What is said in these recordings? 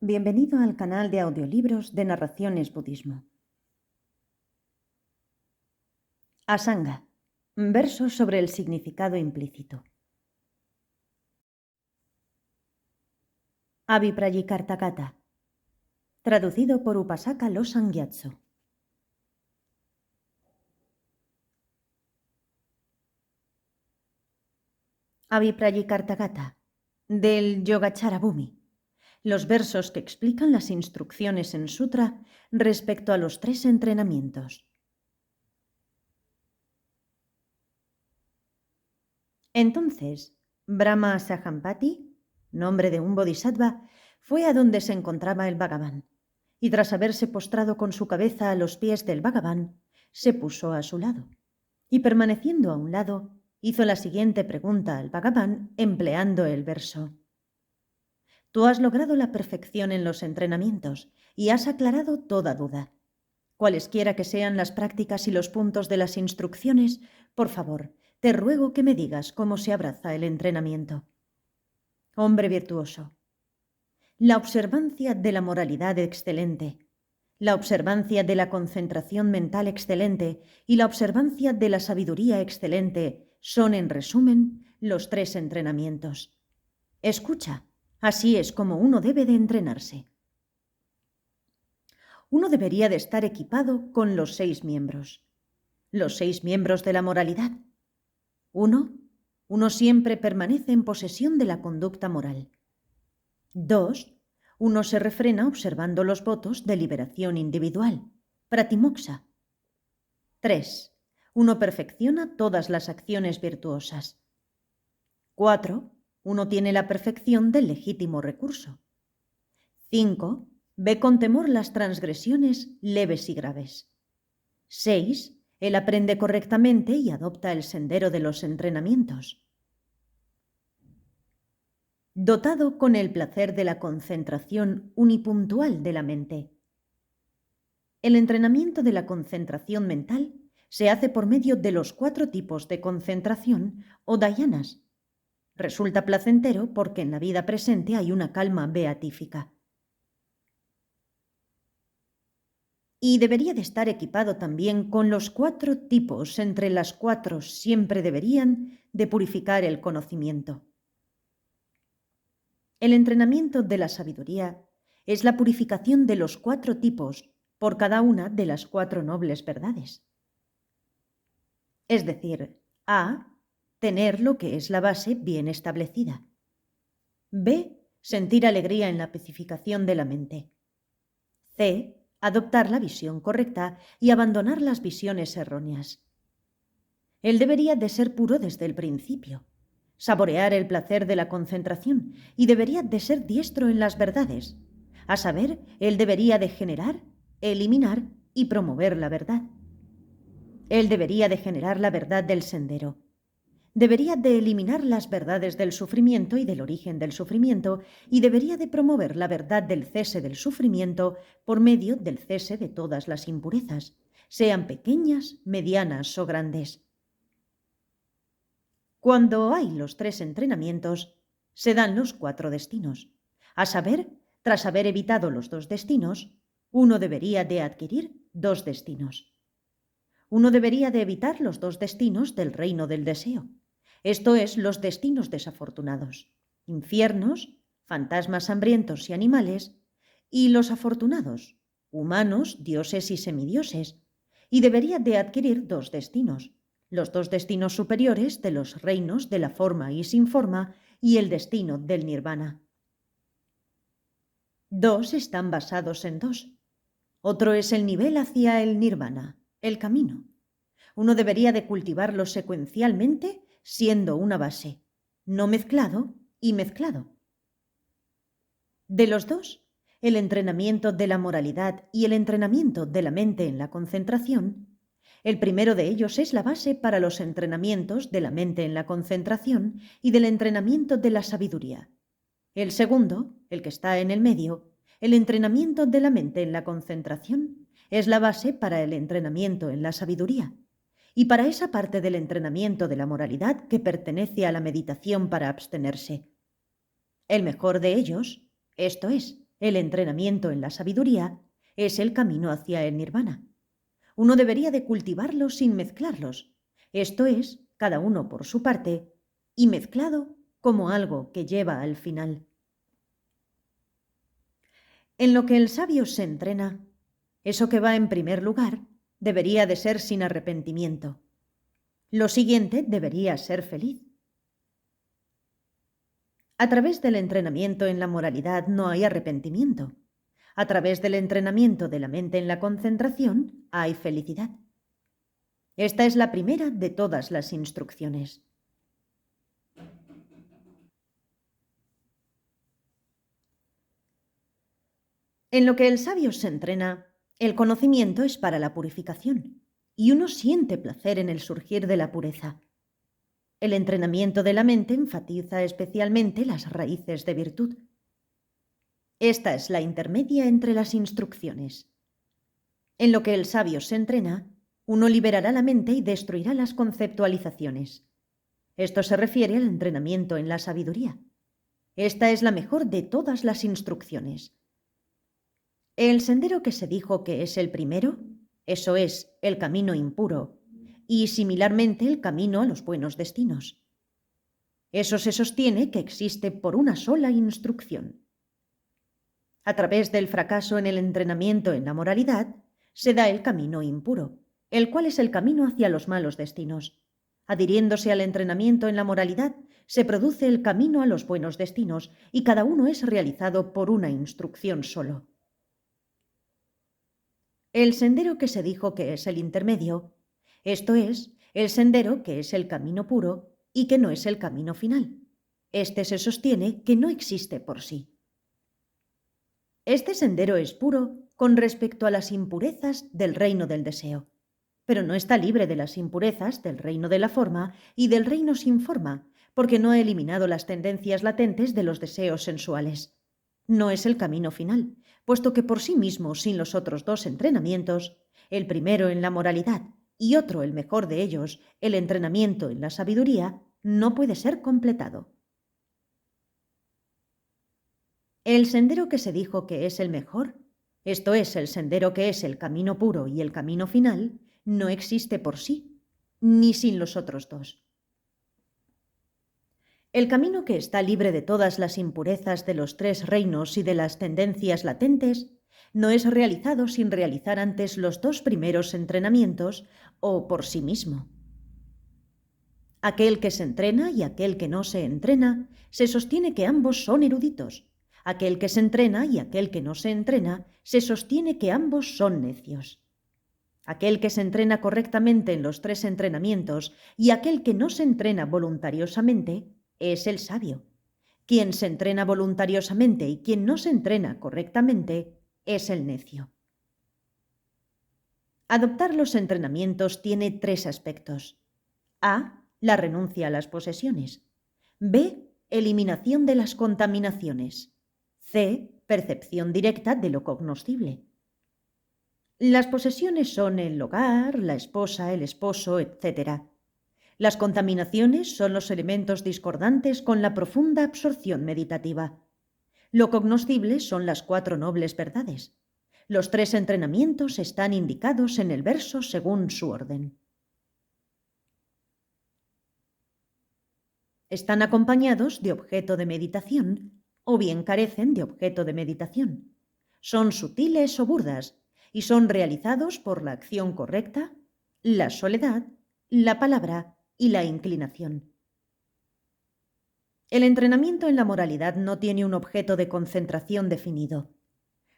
Bienvenido al canal de audiolibros de Narraciones Budismo. Asanga. Versos sobre el significado implícito. Abhiprayikartakata. Traducido por Upasaka Losang Gyatso. Abhiprayikartakata. Del Yogacarabhumi. Los versos que explican las instrucciones en sutra respecto a los 3 entrenamientos. Entonces, Brahma Sahampati, nombre de un bodhisattva, fue a donde se encontraba el Bhagavan, y tras haberse postrado con su cabeza a los pies del Bhagavan, se puso a su lado, y permaneciendo a un lado, hizo la siguiente pregunta al Bhagavan empleando el verso: Tú has logrado la perfección en los entrenamientos y has aclarado toda duda. Cualesquiera que sean las prácticas y los puntos de las instrucciones, por favor, te ruego que me digas cómo se abraza el entrenamiento. Hombre virtuoso. La observancia de la moralidad excelente, la observancia de la concentración mental excelente y la observancia de la sabiduría excelente son, en resumen, los 3 entrenamientos. Escucha, así es como uno debe de entrenarse. Uno debería de estar equipado con los 6 miembros. Los 6 miembros de la moralidad. Uno siempre permanece en posesión de la conducta moral. 2. Uno se refrena observando los votos de liberación individual, pratimoksha. 3. Uno perfecciona todas las acciones virtuosas. 4. Uno tiene la perfección del legítimo recurso. 5. Ve con temor las transgresiones leves y graves. 6. Él aprende correctamente y adopta el sendero de los entrenamientos. Dotado con el placer de la concentración unipuntual de la mente. El entrenamiento de la concentración mental se hace por medio de los 4 tipos de concentración o dhayanas. Resulta placentero porque en la vida presente hay una calma beatífica. Y debería de estar equipado también con los 4 tipos entre las 4 siempre deberían de purificar el conocimiento. El entrenamiento de la sabiduría es la purificación de los 4 tipos por cada una de las 4 nobles verdades. Es decir, A. Tener lo que es la base bien establecida. B. Sentir alegría en la pacificación de la mente. C. Adoptar la visión correcta y abandonar las visiones erróneas. Él debería de ser puro desde el principio, saborear el placer de la concentración y debería de ser diestro en las verdades. A saber, él debería de generar, eliminar y promover la verdad. Él debería de generar la verdad del sendero. Debería de eliminar las verdades del sufrimiento y del origen del sufrimiento y debería de promover la verdad del cese del sufrimiento por medio del cese de todas las impurezas, sean pequeñas, medianas o grandes. Cuando hay los 3 entrenamientos, se dan los 4 destinos. A saber, tras haber evitado los 2 destinos, uno debería de adquirir 2 destinos. Uno debería de evitar los 2 destinos del reino del deseo. Esto es, los destinos desafortunados, infiernos, fantasmas hambrientos y animales, y los afortunados, humanos, dioses y semidioses, y debería de adquirir 2 destinos, los 2 destinos superiores de los reinos de la forma y sin forma y el destino del nirvana. 2 están basados en 2. Otro es el nivel hacia el nirvana, el camino. Uno debería de cultivarlo secuencialmente siendo una base, no mezclado y mezclado. De los 2, el entrenamiento de la moralidad y el entrenamiento de la mente en la concentración, el primero de ellos es la base para los entrenamientos de la mente en la concentración y del entrenamiento de la sabiduría. El segundo, el que está en el medio, el entrenamiento de la mente en la concentración, es la base para el entrenamiento en la sabiduría. Y para esa parte del entrenamiento de la moralidad que pertenece a la meditación para abstenerse. El mejor de ellos, esto es, El entrenamiento en la sabiduría es el camino hacia el nirvana. Uno debería de cultivarlos sin mezclarlos, esto es, cada uno por su parte, y mezclado como algo que lleva al final. En lo que el sabio se entrena, eso que va en primer lugar debería de ser sin arrepentimiento. Lo siguiente debería ser feliz. A través del entrenamiento en la moralidad no hay arrepentimiento. A través del entrenamiento de la mente en la concentración hay felicidad. Esta es la primera de todas las instrucciones. En lo que el sabio se entrena, el conocimiento es para la purificación, y uno siente placer en el surgir de la pureza. El entrenamiento de la mente enfatiza especialmente las raíces de virtud. Esta es la intermedia entre las instrucciones. En lo que el sabio se entrena, uno liberará la mente y destruirá las conceptualizaciones. Esto se refiere al entrenamiento en la sabiduría. Esta es la mejor de todas las instrucciones. El sendero que se dijo que es el primero, eso es, el camino impuro, y similarmente el camino a los buenos destinos. Eso se sostiene que existe por una sola instrucción. A través del fracaso en el entrenamiento en la moralidad, se da el camino impuro, el cual es el camino hacia los malos destinos. Adhiriéndose al entrenamiento en la moralidad, se produce el camino a los buenos destinos, y cada uno es realizado por una instrucción solo. El sendero que se dijo que es el intermedio, esto es, el sendero que es el camino puro y que no es el camino final. Este se sostiene que no existe por sí. Este sendero es puro con respecto a las impurezas del reino del deseo, pero no está libre de las impurezas del reino de la forma y del reino sin forma, porque no ha eliminado las tendencias latentes de los deseos sensuales. No es el camino final, puesto que por sí mismo, sin los otros dos entrenamientos, el primero en la moralidad y otro, el mejor de ellos, el entrenamiento en la sabiduría, no puede ser completado. El sendero que se dijo que es el mejor, esto es, el sendero que es el camino puro y el camino final, no existe por sí, ni sin los otros dos. El camino que está libre de todas las impurezas de los tres reinos y de las tendencias latentes no es realizado sin realizar antes los dos primeros entrenamientos o por sí mismo. Aquel que se entrena y aquel que no se entrena, se sostiene que ambos son eruditos. Aquel que se entrena y aquel que no se entrena, se sostiene que ambos son necios. Aquel que se entrena correctamente en los tres entrenamientos y aquel que no se entrena voluntariosamente, es el sabio. Quien se entrena voluntariosamente y quien no se entrena correctamente es el necio. Adoptar los entrenamientos tiene tres aspectos. A. La renuncia a las posesiones. B. Eliminación de las contaminaciones. C. Percepción directa de lo cognoscible. Las posesiones son el hogar, la esposa, el esposo, etc. Las contaminaciones son los elementos discordantes con la profunda absorción meditativa. Lo cognoscible son las cuatro nobles verdades. Los tres entrenamientos están indicados en el verso según su orden. Están acompañados de objeto de meditación o bien carecen de objeto de meditación. Son sutiles o burdas y son realizados por la acción correcta, la soledad, la palabra y la inclinación. El entrenamiento en la moralidad no tiene un objeto de concentración definido.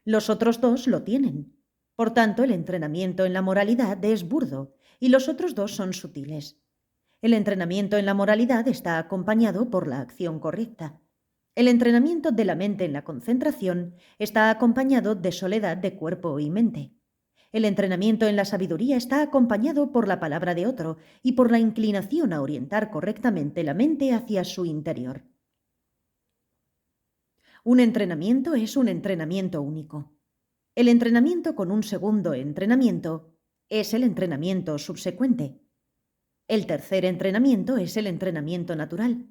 Los otros dos lo tienen. Por tanto, el entrenamiento en la moralidad es burdo y los otros dos son sutiles. El entrenamiento en la moralidad está acompañado por la acción correcta. El entrenamiento de la mente en la concentración está acompañado de soledad de cuerpo y mente. El entrenamiento en la sabiduría está acompañado por la palabra de otro y por la inclinación a orientar correctamente la mente hacia su interior. Un entrenamiento es un entrenamiento único. El entrenamiento con un segundo entrenamiento es el entrenamiento subsecuente. El tercer entrenamiento es el entrenamiento natural.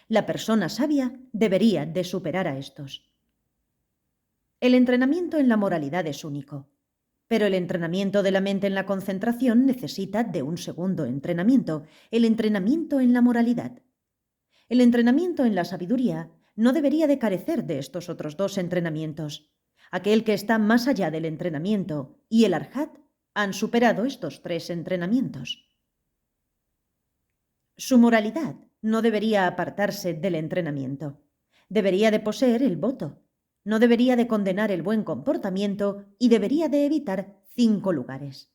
La persona sabia debería de superar a estos. El entrenamiento en la moralidad es único, pero el entrenamiento de la mente en la concentración necesita de un segundo entrenamiento, el entrenamiento en la moralidad. El entrenamiento en la sabiduría no debería de carecer de estos otros dos entrenamientos. Aquel que está más allá del entrenamiento y el arhat han superado estos tres entrenamientos. Su moralidad no debería apartarse del entrenamiento. Debería de poseer el voto. No debería de condenar el buen comportamiento y debería de evitar 5 lugares.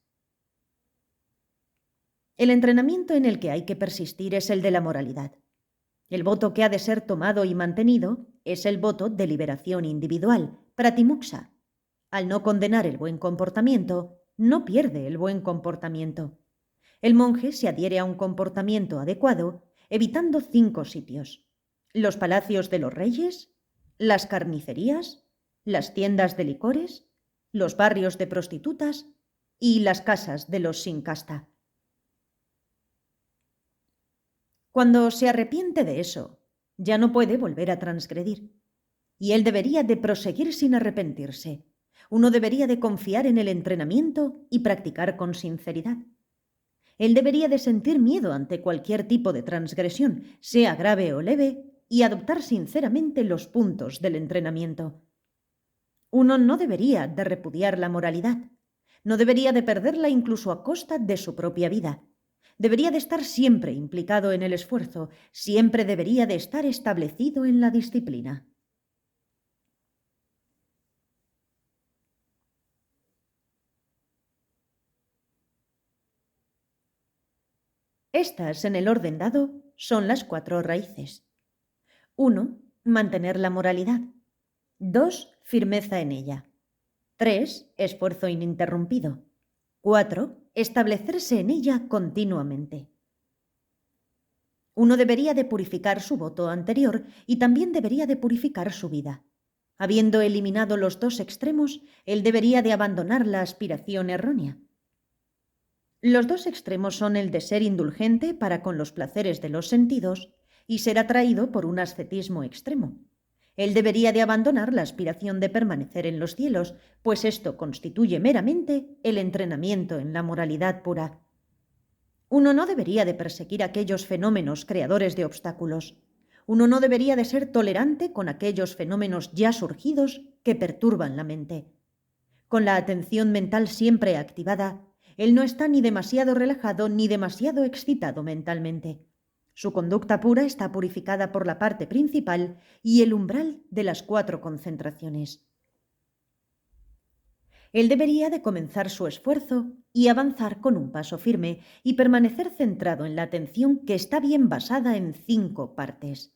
El entrenamiento en el que hay que persistir es el de la moralidad. El voto que ha de ser tomado y mantenido es el voto de liberación individual, pratimuksa. Al no condenar el buen comportamiento, no pierde el buen comportamiento. El monje se adhiere a un comportamiento adecuado, evitando 5 sitios: los palacios de los reyes, las carnicerías, las tiendas de licores, los barrios de prostitutas y las casas de los sin casta. Cuando se arrepiente de eso, ya no puede volver a transgredir. Y él debería de proseguir sin arrepentirse. Uno debería de confiar en el entrenamiento y practicar con sinceridad. Él debería de sentir miedo ante cualquier tipo de transgresión, sea grave o leve, y adoptar sinceramente los puntos del entrenamiento. Uno no debería de repudiar la moralidad. No debería de perderla incluso a costa de su propia vida. Debería de estar siempre implicado en el esfuerzo, siempre debería de estar establecido en la disciplina. Estas, en el orden dado, son las 4 raíces. 1. Mantener la moralidad. 2. Firmeza en ella. 3. Esfuerzo ininterrumpido. 4. Establecerse en ella continuamente. Uno debería de purificar su voto anterior y también debería de purificar su vida. Habiendo eliminado los dos extremos, él debería de abandonar la aspiración errónea. Los dos extremos son el de ser indulgente para con los placeres de los sentidos y ser atraído por un ascetismo extremo. Él debería de abandonar la aspiración de permanecer en los cielos, pues esto constituye meramente el entrenamiento en la moralidad pura. Uno no debería de perseguir aquellos fenómenos creadores de obstáculos. Uno no debería de ser tolerante con aquellos fenómenos ya surgidos que perturban la mente. Con la atención mental siempre activada, él no está ni demasiado relajado ni demasiado excitado mentalmente. Su conducta pura está purificada por la parte principal y el umbral de las 4 concentraciones. Él debería de comenzar su esfuerzo y avanzar con un paso firme y permanecer centrado en la atención que está bien basada en 5 partes.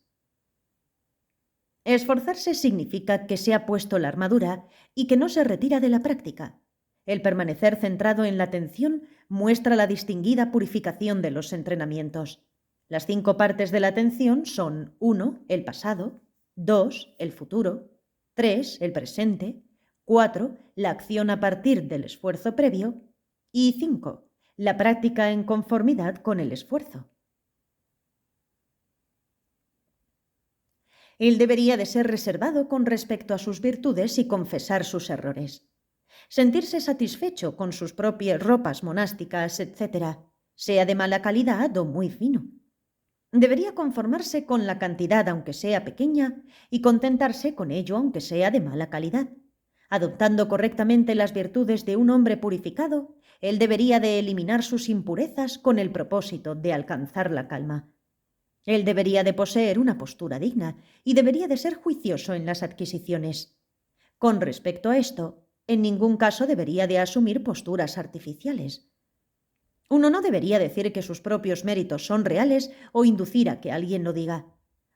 Esforzarse significa que se ha puesto la armadura y que no se retira de la práctica. El permanecer centrado en la atención muestra la distinguida purificación de los entrenamientos. Las 5 partes de la atención son 1. El pasado, 2. El futuro, 3. El presente, 4. La acción a partir del esfuerzo previo y 5. La práctica en conformidad con el esfuerzo. Él debería de ser reservado con respecto a sus virtudes y confesar sus errores. Sentirse satisfecho con sus propias ropas monásticas, etc., sea de mala calidad o muy fino. Debería conformarse con la cantidad aunque sea pequeña y contentarse con ello aunque sea de mala calidad. Adoptando correctamente las virtudes de un hombre purificado, él debería de eliminar sus impurezas con el propósito de alcanzar la calma. Él debería de poseer una postura digna y debería de ser juicioso en las adquisiciones. Con respecto a esto, en ningún caso debería de asumir posturas artificiales. Uno no debería decir que sus propios méritos son reales o inducir a que alguien lo diga.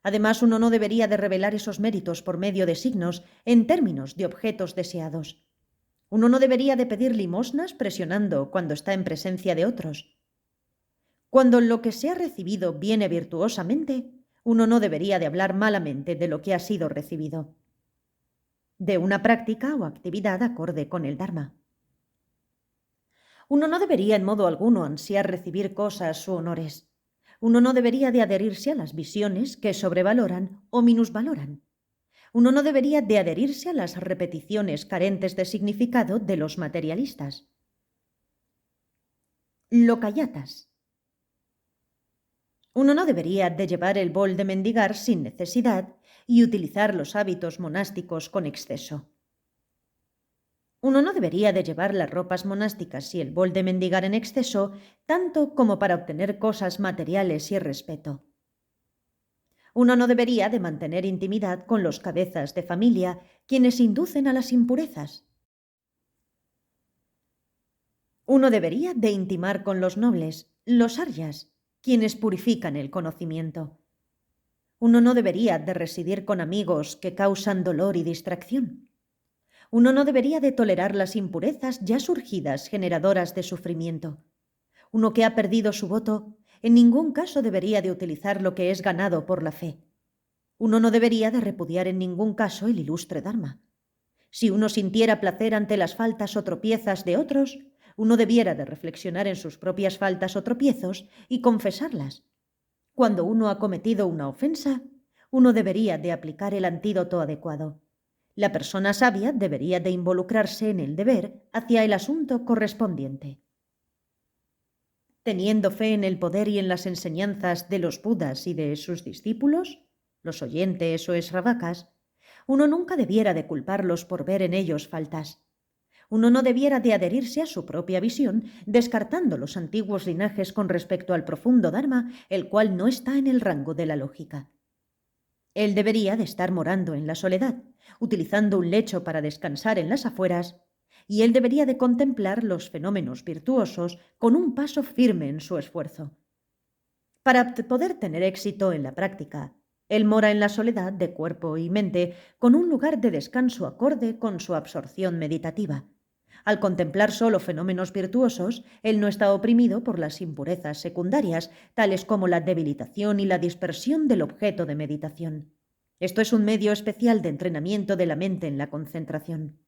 Además, uno no debería de revelar esos méritos por medio de signos en términos de objetos deseados. Uno no debería de pedir limosnas presionando cuando está en presencia de otros. Cuando lo que se ha recibido viene virtuosamente, uno no debería de hablar malamente de lo que ha sido recibido. De una práctica o actividad acorde con el Dharma. Uno no debería en modo alguno ansiar recibir cosas u honores. Uno no debería de adherirse a las visiones que sobrevaloran o minusvaloran. Uno no debería de adherirse a las repeticiones carentes de significado de los materialistas. Locayatas. Uno no debería de llevar el bol de mendigar sin necesidad y utilizar los hábitos monásticos con exceso. Uno no debería de llevar las ropas monásticas y el bol de mendigar en exceso, tanto como para obtener cosas materiales y respeto. Uno no debería de mantener intimidad con los cabezas de familia, quienes inducen a las impurezas. Uno debería de intimar con los nobles, los aryas, quienes purifican el conocimiento. Uno no debería de residir con amigos que causan dolor y distracción. Uno no debería de tolerar las impurezas ya surgidas generadoras de sufrimiento. Uno que ha perdido su voto en ningún caso debería de utilizar lo que es ganado por la fe. Uno no debería de repudiar en ningún caso el ilustre Dharma. Si uno sintiera placer ante las faltas o tropiezas de otros, uno debiera de reflexionar en sus propias faltas o tropiezos y confesarlas. Cuando uno ha cometido una ofensa, uno debería de aplicar el antídoto adecuado. La persona sabia debería de involucrarse en el deber hacia el asunto correspondiente. Teniendo fe en el poder y en las enseñanzas de los Budas y de sus discípulos, los oyentes o esravakas, uno nunca debiera de culparlos por ver en ellos faltas. Uno no debiera de adherirse a su propia visión, descartando los antiguos linajes con respecto al profundo Dharma, el cual no está en el rango de la lógica. Él debería de estar morando en la soledad, utilizando un lecho para descansar en las afueras, y él debería de contemplar los fenómenos virtuosos con un paso firme en su esfuerzo. Para poder tener éxito en la práctica, él mora en la soledad de cuerpo y mente, con un lugar de descanso acorde con su absorción meditativa. Al contemplar solo fenómenos virtuosos, él no está oprimido por las impurezas secundarias, tales como la debilitación y la dispersión del objeto de meditación. Esto es un medio especial de entrenamiento de la mente en la concentración.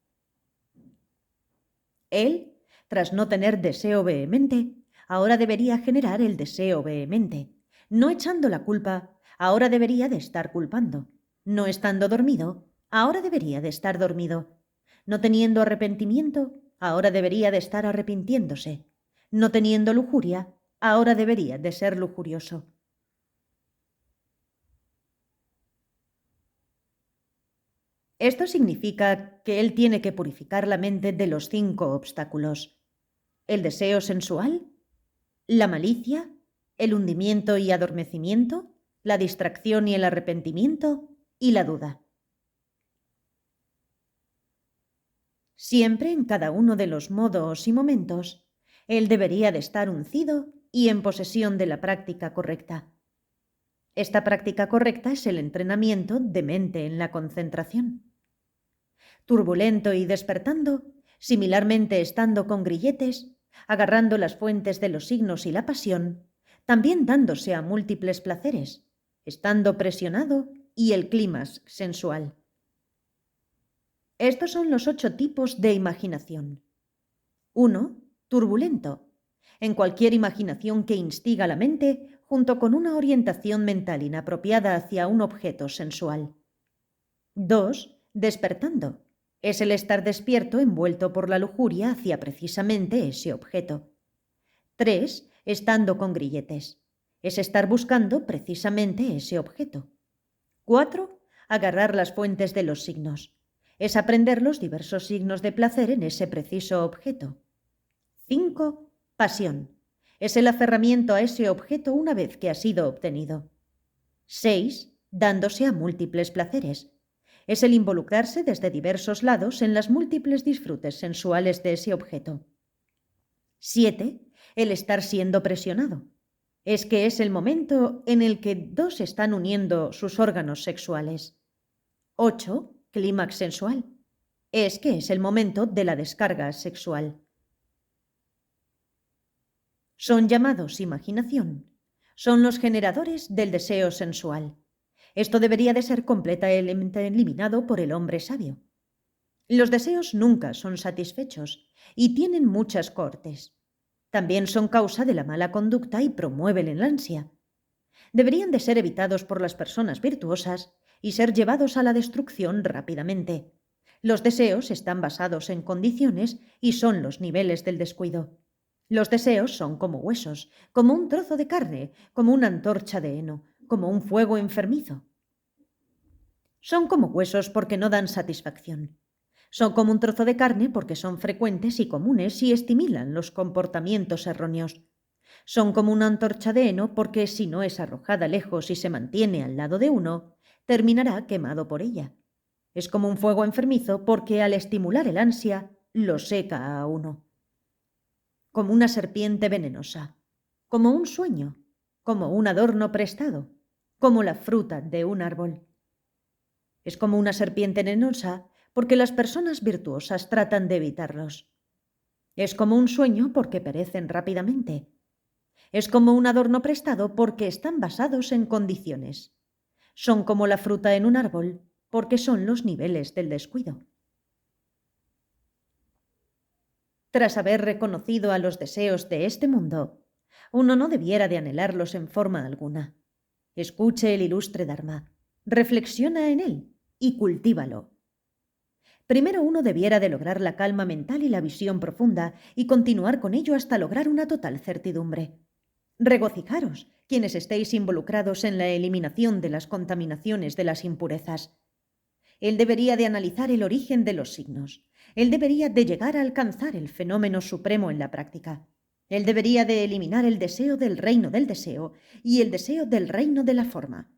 Él, tras no tener deseo vehemente, ahora debería generar el deseo vehemente. No echando la culpa, ahora debería de estar culpando. No estando dormido, ahora debería de estar dormido. No teniendo arrepentimiento, ahora debería de estar arrepintiéndose. No teniendo lujuria, ahora debería de ser lujurioso. Esto significa que él tiene que purificar la mente de los 5 obstáculos: el deseo sensual, la malicia, el hundimiento y adormecimiento, la distracción y el arrepentimiento, y la duda. Siempre en cada uno de los modos y momentos, él debería de estar uncido y en posesión de la práctica correcta. Esta práctica correcta es el entrenamiento de mente en la concentración. Turbulento y despertando, similarmente estando con grilletes, agarrando las fuentes de los signos y la pasión, también dándose a múltiples placeres, estando presionado y el clímax sensual. Estos son los 8 tipos de imaginación. 1. Turbulento. En cualquier imaginación que instiga la mente, junto con una orientación mental inapropiada hacia un objeto sensual. 2. Despertando. Es el estar despierto envuelto por la lujuria hacia precisamente ese objeto. 3. Estando con grilletes. Es estar buscando precisamente ese objeto. 4. Agarrar las fuentes de los signos. Es aprender los diversos signos de placer en ese preciso objeto. 5. Pasión. Es el aferramiento a ese objeto una vez que ha sido obtenido. 6. Dándose a múltiples placeres. Es el involucrarse desde diversos lados en las múltiples disfrutes sensuales de ese objeto. 7. El estar siendo presionado. Es que es el momento en el que 2 están uniendo sus órganos sexuales. 8. Clímax sensual. Es que es el momento de la descarga sexual. Son llamados imaginación. Son los generadores del deseo sensual. Esto debería de ser completamente eliminado por el hombre sabio. Los deseos nunca son satisfechos y tienen muchas cohortes. También son causa de la mala conducta y promueven el ansia. Deberían de ser evitados por las personas virtuosas y ser llevados a la destrucción rápidamente. Los deseos están basados en condiciones y son los niveles del descuido. Los deseos son como huesos, como un trozo de carne, como una antorcha de heno, como un fuego enfermizo. Son como huesos porque no dan satisfacción. Son como un trozo de carne porque son frecuentes y comunes y estimulan los comportamientos erróneos. Son como una antorcha de heno porque si no es arrojada lejos y se mantiene al lado de uno, terminará quemado por ella. Es como un fuego enfermizo porque al estimular el ansia, lo seca a uno. Como una serpiente venenosa, como un sueño, como un adorno prestado, como la fruta de un árbol. Es como una serpiente venenosa porque las personas virtuosas tratan de evitarlos. Es como un sueño porque perecen rápidamente. Es como un adorno prestado porque están basados en condiciones. Son como la fruta en un árbol porque son los niveles del descuido. Tras haber reconocido a los deseos de este mundo, uno no debiera de anhelarlos en forma alguna. Escuche el ilustre Dharma, reflexiona en él y cultívalo. Primero uno debiera de lograr la calma mental y la visión profunda y continuar con ello hasta lograr una total certidumbre. Regocijaros, quienes estéis involucrados en la eliminación de las contaminaciones de las impurezas. Él debería de analizar el origen de los signos. Él debería de llegar a alcanzar el fenómeno supremo en la práctica. Él debería de eliminar el deseo del reino del deseo y el deseo del reino de la forma.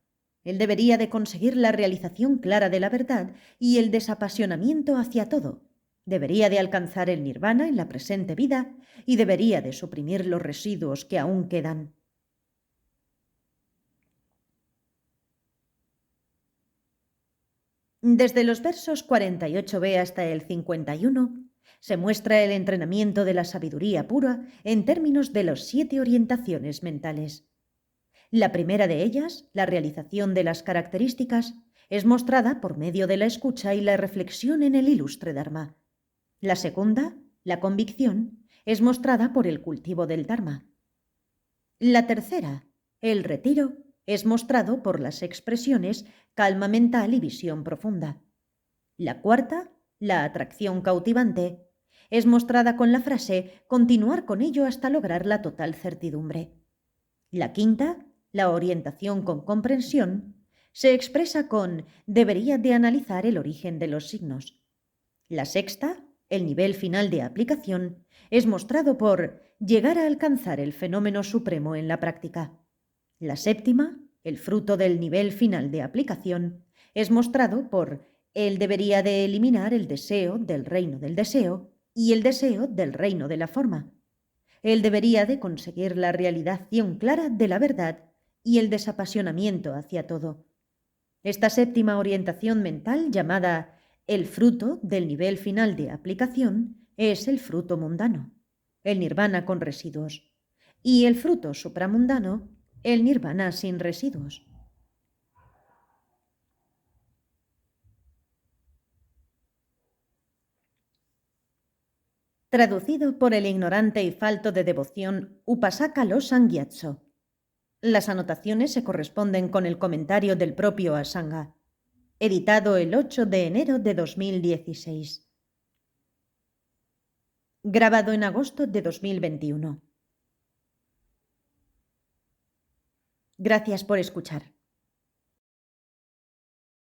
Él debería de conseguir la realización clara de la verdad y el desapasionamiento hacia todo. Debería de alcanzar el nirvana en la presente vida y debería de suprimir los residuos que aún quedan. Desde los versos 48b hasta el 51 se muestra el entrenamiento de la sabiduría pura en términos de las 7 orientaciones mentales. La primera de ellas, la realización de las características, es mostrada por medio de la escucha y la reflexión en el ilustre Dharma. La segunda, la convicción, es mostrada por el cultivo del Dharma. La tercera, el retiro, es mostrado por las expresiones calma mental y visión profunda. La cuarta, la atracción cautivante, es mostrada con la frase continuar con ello hasta lograr la total certidumbre. La quinta, la orientación con comprensión, se expresa con debería de analizar el origen de los signos. La sexta, el nivel final de aplicación, es mostrado por llegar a alcanzar el fenómeno supremo en la práctica. La séptima, el fruto del nivel final de aplicación, es mostrado por él debería de eliminar el deseo del reino del deseo y el deseo del reino de la forma. Él debería de conseguir la realización clara de la verdad y el desapasionamiento hacia todo. Esta séptima orientación mental, llamada el fruto del nivel final de aplicación, es el fruto mundano, el nirvana con residuos, y el fruto supramundano, el nirvana sin residuos. Traducido por el ignorante y falto de devoción Upasaka Losang Gyatso. Las anotaciones se corresponden con el comentario del propio Asanga, editado el 8 de enero de 2016. Grabado en agosto de 2021. Gracias por escuchar.